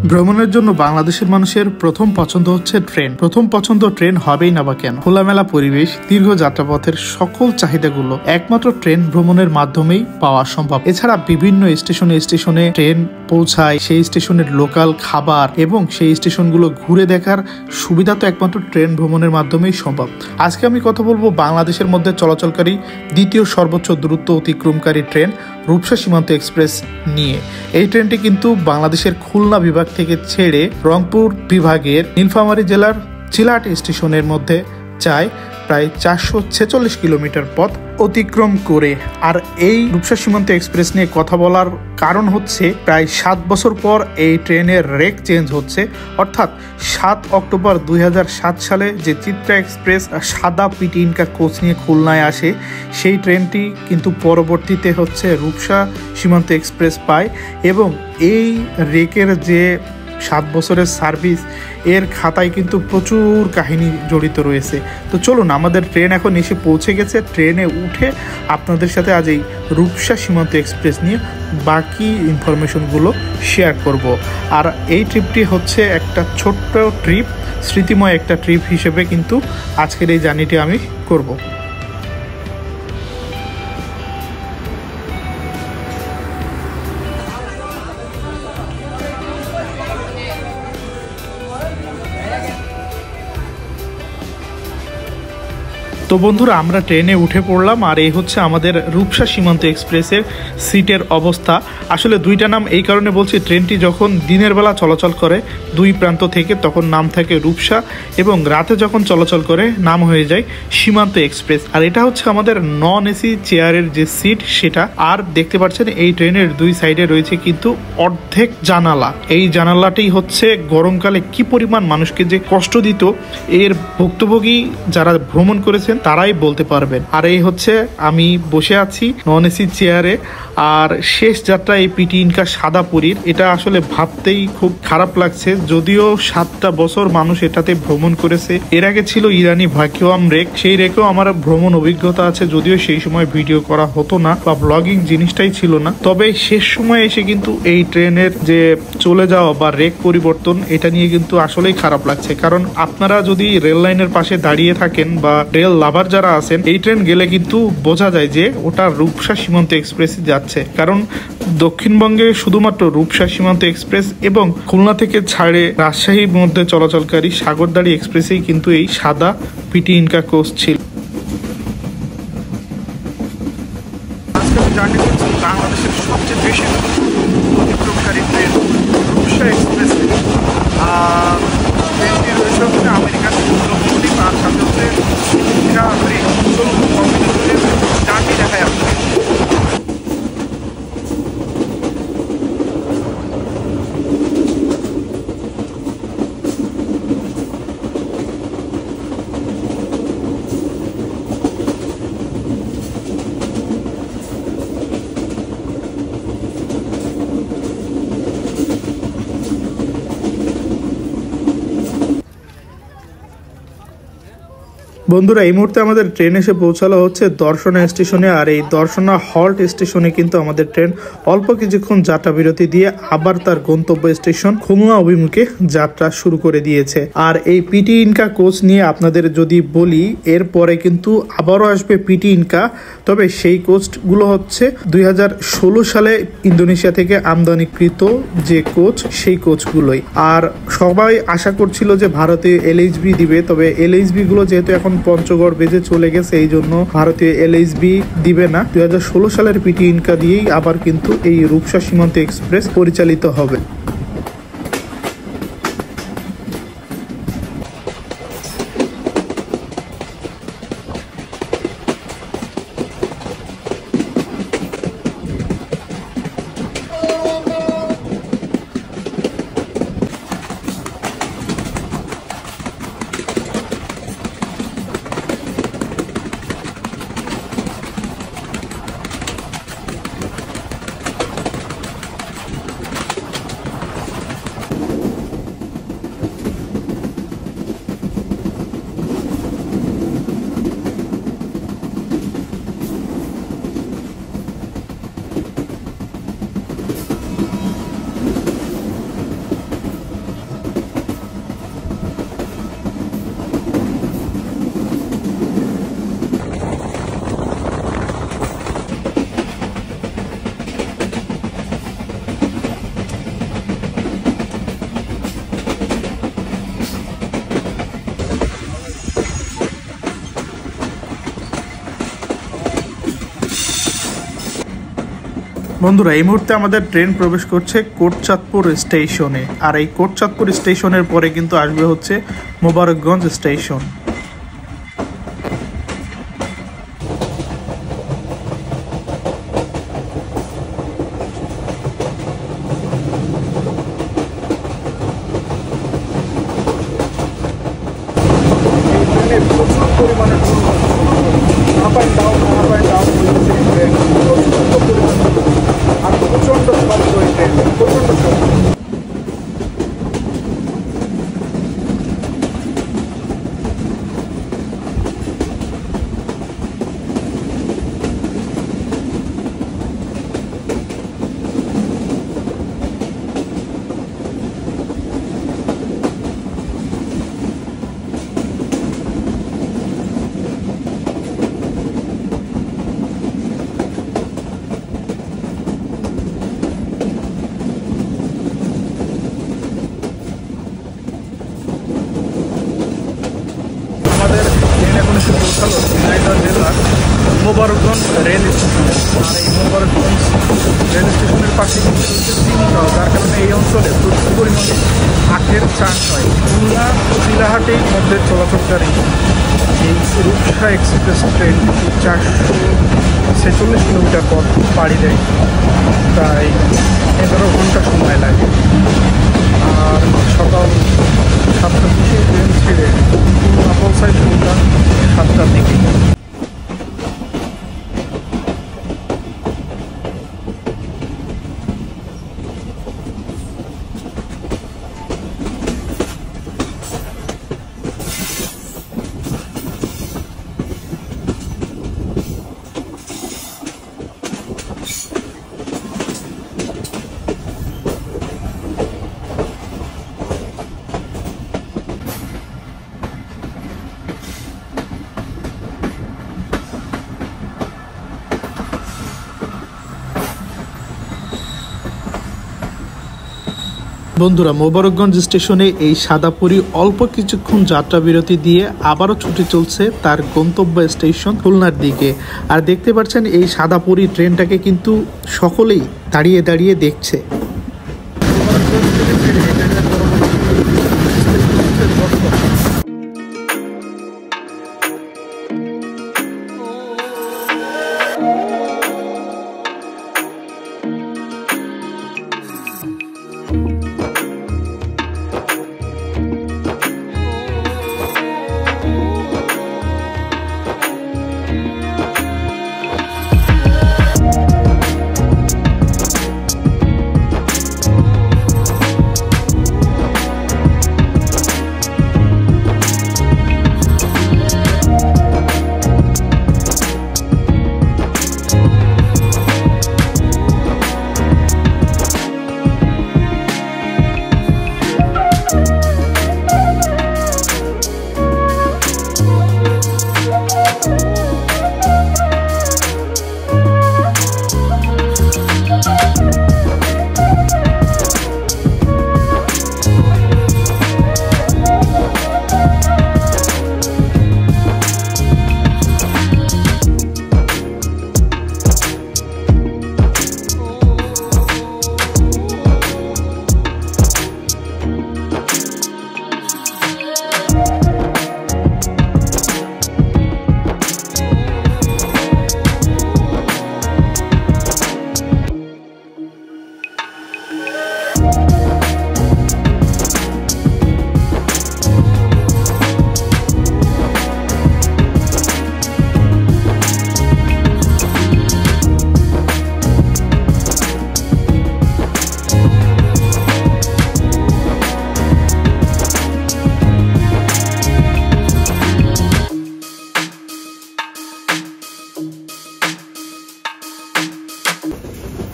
ভ্রমণের জন্য বাংলাদেশের মানুষের প্রথম পছন্দ হচ্ছে ট্রেন। প্রথম পছন্দ ট্রেন হবেই না বা কেন? খোলামেলা পরিবেশ, দীর্ঘ যাত্রাপথের সকল চাহিদাগুলো একমাত্র ট্রেন ভ্রমণের মাধ্যমেই পাওয়া সম্ভব। এছাড়া বিভিন্ন স্টেশনে ট্রেন পৌঁছায়, সেই স্টেশনের লোকাল খাবার এবং সেই স্টেশনগুলো ঘুরে দেখার সুবিধা তো একমাত্র ট্রেন ভ্রমণের মাধ্যমেই সম্ভব। আজকে আমি কথা বলবো বাংলাদেশের মধ্যে চলাচলকারী দ্বিতীয় সর্বোচ্চ দূরত্ব অতিক্রমকারী ট্রেন রূপসা সীমান্ত এক্সপ্রেস নিয়ে। এই ট্রেনটি কিন্তু বাংলাদেশের খুলনা বিভাগ থেকে ছেড়ে রংপুর বিভাগের নীলফামারী জেলার চিলাহাট স্টেশনের মধ্যে যায় প্রায় 446 কিলোমিটার পথ অতিক্রম করে। আর এই রূপসা সীমান্ত এক্সপ্রেস নিয়ে কথা বলার কারণ হচ্ছে প্রায় 7 বছর পর এই ট্রেনের রেক চেঞ্জ হচ্ছে, অর্থাৎ 7 অক্টোবর 2007 সালে যে চিত্রা এক্সপ্রেস সাদা পিটি ইনকা কোচ নিয়ে খুলনায় আসে, সেই ট্রেনটি কিন্তু পরবর্তীতে হচ্ছে রূপসা সীমান্ত এক্সপ্রেস পায় এবং এই রেকের যে 7 বছরের সার্ভিস এর খাতায় কিন্তু প্রচুর কাহিনী জড়িত রয়েছে। তো চলুন, আমাদের ট্রেন এখন এসে পৌঁছে গেছে। ট্রেনে উঠে আপনাদের সাথে আজ এই রূপসা সীমান্ত এক্সপ্রেস নিয়ে বাকি ইনফরমেশনগুলো শেয়ার করব। আর এই ট্রিপটি হচ্ছে একটা ছোট্ট ট্রিপ, স্মৃতিময় একটা ট্রিপ হিসেবে কিন্তু আজকের এই জার্নিটি আমি করব। তো বন্ধুরা, আমরা ট্রেনে উঠে পড়লাম আর এই হচ্ছে আমাদের রূপসা সীমান্ত এক্সপ্রেসের সিটের অবস্থা। আসলে দুইটা নাম এই কারণে বলছি, ট্রেনটি যখন দিনের বেলা চলাচল করে দুই প্রান্ত থেকে তখন নাম থাকে রূপসা, এবং রাতে যখন চলাচল করে নাম হয়ে যায় সীমান্ত এক্সপ্রেস। আর এটা হচ্ছে আমাদের নন এসি চেয়ারের যে সিট সেটা। আর দেখতে পাচ্ছেন এই ট্রেনের দুই সাইডে রয়েছে কিন্তু অর্ধেক জানালা। এই জানালাটি হচ্ছে গরমকালে কি পরিমাণ মানুষকে যে কষ্ট দিত, এর ভুক্তভোগী যারা ভ্রমণ করেছেন তারাই বলতে পারবেন। আর এই হচ্ছে আমি বসে আছি নন এসি চেয়ারে। আর শেষ যাত্রা এই পিটি ইনকা সাদা পুরীর, এটা আসলে ভাবতেই খুব খারাপ লাগছে। যদিও 7টা বছর মানুষ এটাতে ভ্রমণ করেছে। এর আগে ছিল ইরানি ভ্যাকুয়াম রেক, সেই রেকেও আমার ভ্রমণ অভিজ্ঞতা আছে, যদিও সেই সময় ভিডিও করা হতো না বা ব্লগিং জিনিসটাই ছিল না। তবে শেষ সময় এসে কিন্তু এই ট্রেনের যে চলে যাওয়া বা রেক পরিবর্তন, এটা নিয়ে কিন্তু আসলেই খারাপ লাগছে। কারণ আপনারা যদি রেল লাইনের পাশে দাঁড়িয়ে থাকেন বা রেল লাভার যারা আছেন, এই ট্রেন গেলে কিন্তু বোঝা যায় যে ওটা রূপসা সীমান্ত এক্সপ্রেসে যাচ্ছে। কারণ দক্ষিণবঙ্গে শুধুমাত্র রূপসা সীমান্ত এক্সপ্রেস এবং খুলনা থেকে ছাড়ে রাজশাহীর মধ্যে চলাচলকারী সাগরদাড়ি এক্সপ্রেসেই কিন্তু এই সাদা পিটি ইনকা কোচ ছিল। বাংলাদেশের সবচেয়ে বেশি অতিক্রমকারী ট্রেন রূপসা এক্সপ্রেস। ট্রেনটি রয়েছে হচ্ছে আমেরিকার সমুদ্রপথে, আর সাথে হচ্ছে জার্নি দেখায় আপনাকে। বন্ধুরা, এই মুহূর্তে আমাদের ট্রেন এসে পৌঁছালো হচ্ছে দর্শনা স্টেশনে। আর এই দর্শনা হল্ট স্টেশনে কিন্তু আমাদের ট্রেন অল্প কিছুক্ষণ যাত্রা বিরতি দিয়ে আবার তার গন্তব্য স্টেশন খুলনা অভিমুখে যাত্রা শুরু করে দিয়েছে। আর এই পিটি ইনকা কোচ নিয়ে আপনাদের যদি বলি, এরপরে কিন্তু আবারও আসবে পিটি ইনকা, তবে সেই কোচগুলো হচ্ছে 2016 সালে ইন্দোনেশিয়া থেকে আমদানিকৃত যে কোচ, সেই কোচগুলোই। আর সবাই আশা করছিল যে ভারতীয় এলএইচবি দিবে, তবে এলএইচবি গুলো যেহেতু এখন পঞ্চগড় বেজে চলে গেছে, এই জন্য ভারতীয় এলএইচবি দিবে না। 2016 সালের পিটি ইনকা দিয়েই আবার কিন্তু এই রূপসা সীমান্ত এক্সপ্রেস পরিচালিত হবে। বন্ধুরা, এই মুহূর্তে আমাদের ট্রেন প্রবেশ করছে কোটচাঁদপুর স্টেশনে। আর এই কোটচাঁদপুর স্টেশনের পরে কিন্তু আসবে হচ্ছে মোবারকগঞ্জ স্টেশন। প্রচুর পরিমাণে আপ অ্যান্ড ডাউন আর প্রচণ্ড শব্দ এই ট্রেন, প্রচণ্ড শব্দ। ঝিনাইদহ জেলার মোবারকগঞ্জ রেল স্টেশন। আর এই মোবারকগঞ্জ রেল স্টেশনের পাশে কিন্তু রয়েছে চিনিকল, যার কারণে এই অঞ্চলে প্রচুর পরিমাণে আখের চাষ হয়। খুলনা চিলাহাটের মধ্যে চলাচলকারী এই রূপসা এক্সপ্রেস ট্রেন 446 কিলোমিটার পথ পাড়ি দেয়, প্রায় 11 ঘন্টা সময় লাগে। আর সকাল 7টার দিকে ট্রেন ছেড়ে খুলনা পৌঁছায় সন্ধ্যা 7টার দিকে। বন্ধুরা, মোবারকগঞ্জ স্টেশনে এই সাদাপুরি অল্প কিছুক্ষণ যাত্রা বিরতি দিয়ে আবারও ছুটে চলছে তার গন্তব্য স্টেশন খুলনার দিকে। আর দেখতে পাচ্ছেন এই সাদাপুরি ট্রেনটাকে কিন্তু সকলেই দাঁড়িয়ে দাঁড়িয়ে দেখছে।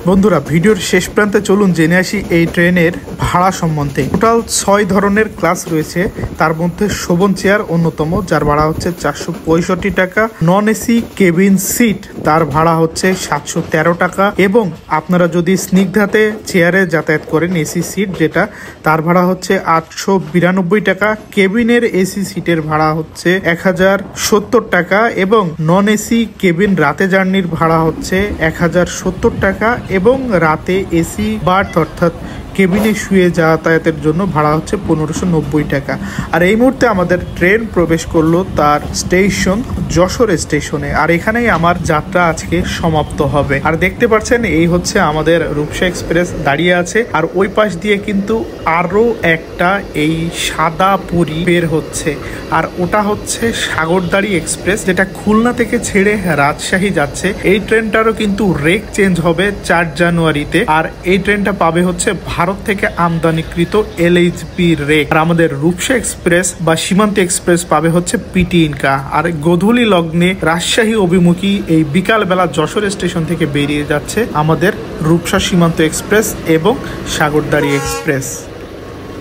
বন্ধুরা, ভিডিওর শেষ প্রান্তে চলুন জেনে আসি এই ট্রেনের ভাড়া সম্বন্ধে। টোটাল 6 ধরনের ক্লাস রয়েছে, তার মধ্যে শোভন চেয়ার অন্যতম, যার ভাড়া হচ্ছে 465 টাকা। নন এসি কেবিন সিট তার ভাড়া হচ্ছে 713 টাকা, এবং আপনারা যদি স্নিগ্ধাতে চেয়ারে যাতায়াত করেন এসি সিট যেটা, তার ভাড়া হচ্ছে 892 টাকা। কেবিনের এসি সিটের ভাড়া হচ্ছে 1070 টাকা, এবং নন এসি কেবিন রাতে জার্নির ভাড়া হচ্ছে 1070 টাকা, এবং রাতে এসি বার্থ অর্থাৎ কেবিনে শুয়ে যাতায়াতের জন্য ভাড়া হচ্ছে 1590 টাকা। আর এই মুহূর্তে আমাদের ট্রেন প্রবেশ করলো তার স্টেশন যশোর স্টেশনে, আর এখানেই আমার যাত্রা আজকে সমাপ্ত হবে। আর দেখতে পাচ্ছেন এই হচ্ছে আমাদের রূপসা এক্সপ্রেস দাঁড়িয়ে আছে, আর ওই পাশ দিয়ে কিন্তু আরো একটা এই সাদা পুরী বের হচ্ছে, আর ওটা হচ্ছে সাগরদাড়ি এক্সপ্রেস যেটা খুলনা থেকে ছেড়ে রাজশাহী যাচ্ছে। এই ট্রেনটারও কিন্তু রেক চেঞ্জ হবে 4 জানুয়ারিতে, আর এই ট্রেনটা পাবে হচ্ছে ভারত থেকে আমদানিকৃত LHB রেক। আর আমাদের রূপসা এক্সপ্রেস বা সীমান্ত এক্সপ্রেস পাবে হচ্ছে পিটি ইনকা। আর গোধূলি লগ্নে রাজশাহী অভিমুখী এই বিকাল বেলা যশোর স্টেশন থেকে বেরিয়ে যাচ্ছে আমাদের রূপসা সীমান্ত এক্সপ্রেস এবং সাগরদাড়ি এক্সপ্রেস।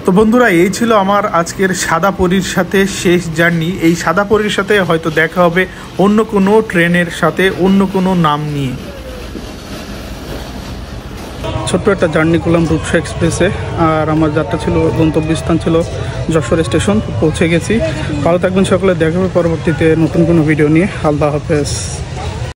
তো বন্ধুরা, এই ছিল আমার আজকের সাদা পরীর সাথে শেষ জার্নি। এই সাদা পরীর সাথে হয়তো দেখা হবে অন্য কোনো ট্রেনের সাথে অন্য কোনো নাম নিয়ে। ছোট্ট একটা জার্নি করলাম রূপসা এক্সপ্রেসে, আর আমার যাত্রা ছিল, গন্তব্যস্থান ছিল যশোর স্টেশন। পৌঁছে গেছি। ভালো থাকবেন সকলে, দেখা হবে পরবর্তীতে নতুন কোনো ভিডিও নিয়ে। আল্লাহ হাফেজ।